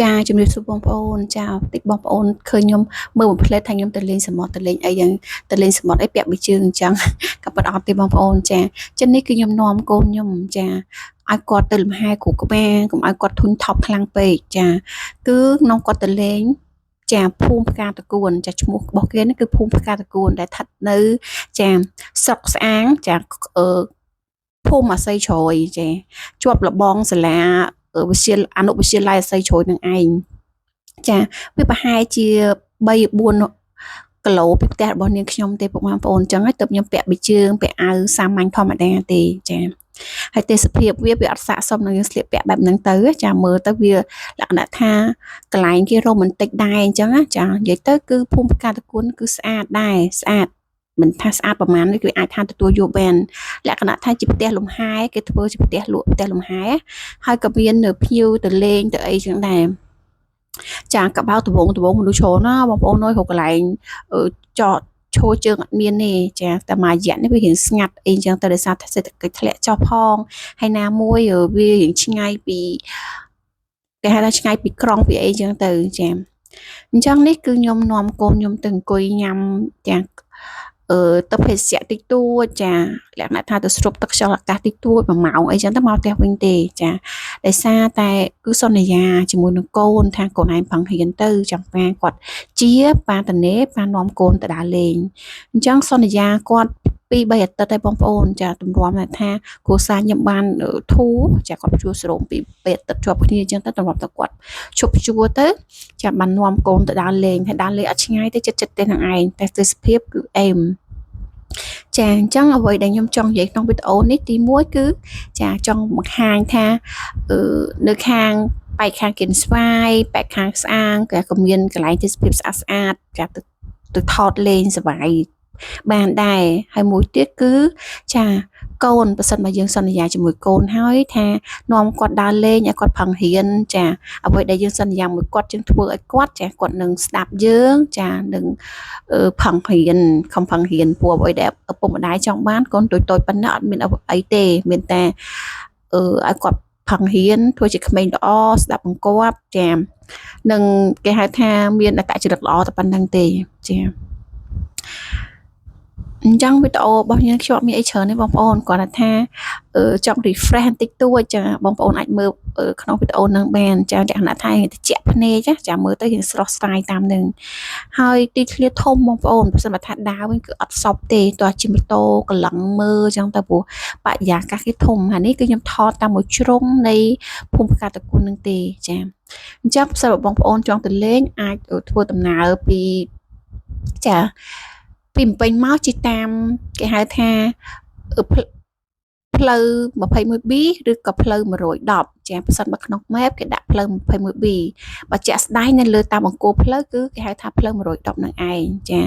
ចាជំរាបសួរបងប្អូនចាតិចបងប្អូនឃើញខ្ញុំមើលមួយផ្លេតថាខ្ញុំទៅលេងសមុទ្រទៅលេងអីយ៉ាងទៅលេងសមុទ្រអីពាក់បីជើងអញ្ចឹងក៏ប៉ុតអត់ទេបងប្អូនចាចឹងនេះគឺខ្ញុំនាំកូនខ្ញុំចាឲ្យគាត់ទៅលំហែគ្រូក្បាលកុំឲ្យគាត់ធុញថប់ខ្លាំងពេកចាគឺក្នុងគាត់ទៅលេងចាភូមិផ្កាតកួនចាឈ្មោះរបស់គេនេះគឺភូមិផ្កាតកួនដែលស្ថិតនៅចាស្រុកស្អាងចាភូមិអាស័យជ្រោយចាជាប់លបងសាលាវិទ្យាអនុវិទ្យាល័យអាស័យជ្រោយនឹងឯងចាវាប្រហែលជា3-4គីឡូពីផ្ទះរបស់នាងខ្ញុំទេពុកម៉ែបងប្អូនអញ្ចឹងហើយទើបខ្ញុំពាក់ប៊ីជើងពាក់អាវសាមញ្ញធម្មតាទេចាហើយទេសភាពវាអត់ស័ក្តិសមនឹងយើងស្លៀកពាក់បែបហ្នឹងទៅចាមើលទៅវាលក្ខណៈថាកន្លែងគេរ៉ូមែនទិកដែរអញ្ចឹងចានិយាយទៅគឺភូមិផ្កាតកួនគឺស្អាតដែរស្អាតមិនថាស្អាតប្រហែលនេះគឺអាចថាទទួលយកបានលក្ខណៈថាជាផ្ទះលំហែគេធ្វើជាផ្ទះលក់ផ្ទះលំហែហើយក៏មាននៅភ្ញៀវទៅលេងទៅអីចឹងដែរចាកបៅដបងមនុស្សច្រើនណាបងប្អូនអើយរកកន្លែងចតឈរជើងអត់មានទេចាតែមួយរយៈនេះវារៀងស្ងាត់អីចឹងទៅដោយសារសេដ្ឋកិច្ចធ្លាក់ចុះផងហើយណាមួយវារៀងឆ្ងាយពីគេហៅថាឆ្ងាយពីក្រុងពីអីចឹងទៅចាអញ្ចឹងនេះគឺខ្ញុំនាំកូនខ្ញុំទៅអង្គុយញ៉ាំទាំងទឹកភេសជ្ជៈតិចតួចចាលក្ខណៈថាទៅស្រូបទឹកខ្យល់អាកាសតិចតួច1ម៉ោងអីចឹងទៅមកផ្ទះវិញទេចាដោយសារតែគឺសន្យាជាមួយនឹងកូនថាកូនឯងផឹងហ៊ានទៅចាំប៉ាគាត់ជាប៉ាតនេប៉ានាំកូនទៅដើរលេងអញ្ចឹងសន្យាគាត់2-3អាទិត្យហើយបងប្អូនចាទម្រាំថាគ្រួសារខ្ញុំបានធូរចាគាត់ជួស្រោម2-3អាទិត្យជាប់គ្នាអញ្ចឹងទៅទម្រាំទៅគាត់ឈប់ជួទៅចាបាននាំកូនទៅដើរលេងហើយដើរលេងអត់ឆ្ងាយទេចិត្តទេនឹងឯងតែទេសភាពគឺអេមចាអញ្ចឹងអ្វីដែលខ្ញុំចង់និយាយក្នុងវីដេអូនេះទី1គឺចាចង់បង្ហាញថានៅខាងបែកខាងគិនស្វាយបែកខាងស្អាងក៏មានកន្លែងទេសភាពស្អាតចាទៅថតលេងសប្បាយបានដែរហើយមួយទៀតគឺចាកូនប្រសិនបើយើងសន្យាជាមួយកូនហើយថានាំគាត់ដើរលេងឲ្យគាត់ផឹងរៀនចាអ្វីដែលយើងសន្យាមួយគាត់យើងធ្វើឲ្យគាត់ចាគាត់នឹងស្ដាប់យើងចានឹងផឹងរៀនខំផឹងរៀនព្រោះអ្វីដែលឪពុកម្ដាយចង់បានកូនតូចប៉ុណ្ណាអត់មានអីទេមានតែឲ្យគាត់ផឹងរៀនធ្វើជាក្មេងល្អស្ដាប់បង្គាប់ចានឹងគេហៅថាមានអត្តចរិតល្អតែប៉ុណ្្នឹងទេចាអញ្ចឹងវីដេអូរបស់ខ្ញុំខ្ញុំអត់មានអីច្រើនទេបងប្អូនគាត់ថាចង់ refresh បន្តិចតួចចាបងប្អូនអាចមើលក្នុងវីដេអូហ្នឹងបានចាលក្ខណៈថាតិចភ្នែកចាមើលទៅរៀងស្រស់ស្រាយតាមនឹងហើយទីធ្លាធំបងប្អូនបើសិនបើថាដើរវិញគឺអត់សពទេទោះជាម៉ូតូកន្លងមើលចឹងទៅព្រោះបរិយាកាសគេធំហើយនេះគឺខ្ញុំថតតាមមួយជ្រុងនៃភូមិផ្កាតកួននឹងទេចាអញ្ចឹងសម្រាប់បងប្អូនចង់ទៅលេងអាចធ្វើដំណើរពីចាពីម្ពិញមកជិះតាមគេហៅថាផ្លូវ 21B ឬក៏ផ្លូវ110ចាប្រសិនបើក្នុង map គេដាក់ផ្លូវ 21B បើជាក់ស្ដែងនៅលើតាមអង្គរផ្លូវគឺគេហៅថាផ្លូវ110នឹងឯងចា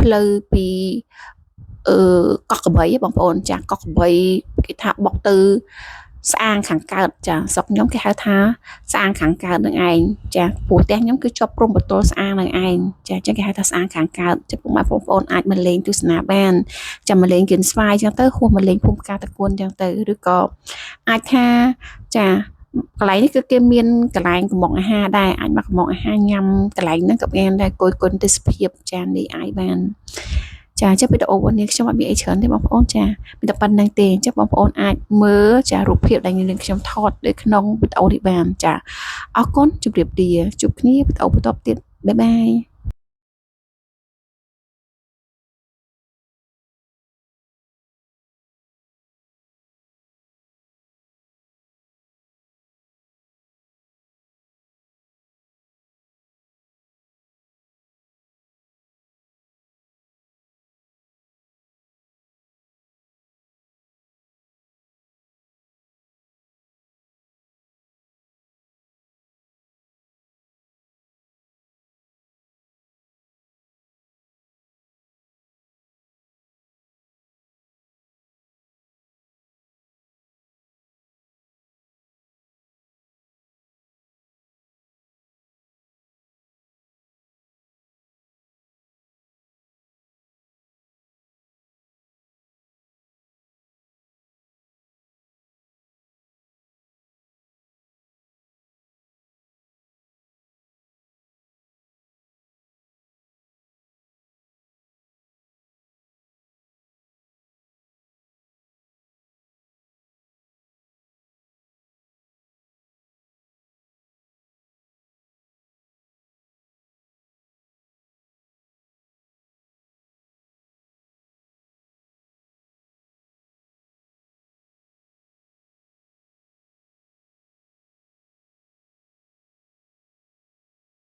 ផ្លូវពីកោះកបីបងប្អូនចាកោះកបីគេថាបុកទៅស្អាងខាងកើតចាស្រុកខ្ញុំគេហៅថាស្អាងខាងកើតនឹងឯងចាព្រោះផ្ទះខ្ញុំគឺជាប់ព្រំប្រទល់ស្អាងនឹងឯងចាអញ្ចឹងគេហៅថាស្អាងខាងកើតចាពុកម៉ែបងប្អូនអាចមកលេងទស្សនាបានចាំមកលេងគៀនស្វាយអញ្ចឹងទៅហួសមកលេងភូមិផ្កាតកួនអញ្ចឹងទៅឬក៏អាចថាចាកន្លែងនេះគឺគេមានកន្លែងកំងអាហារដែរអាចមកកំងអាហារញ៉ាំកន្លែងហ្នឹងក៏បានដែរគយគុណទេសភាពចានេះអាចបានចាចុះវីដេអូរបស់នេះខ្ញុំអត់មានអីច្រើនទេបងប្អូនចាមានតែប៉ុណ្្នឹងទេអញ្ចឹងបងប្អូនអាចមើលចារូបភាពដែលនាងខ្ញុំថតនៅក្នុងវីដេអូនេះបានចាអរគុណជម្រាបលាជួបគ្នាវីដេអូបន្តទៀតបាយបាយ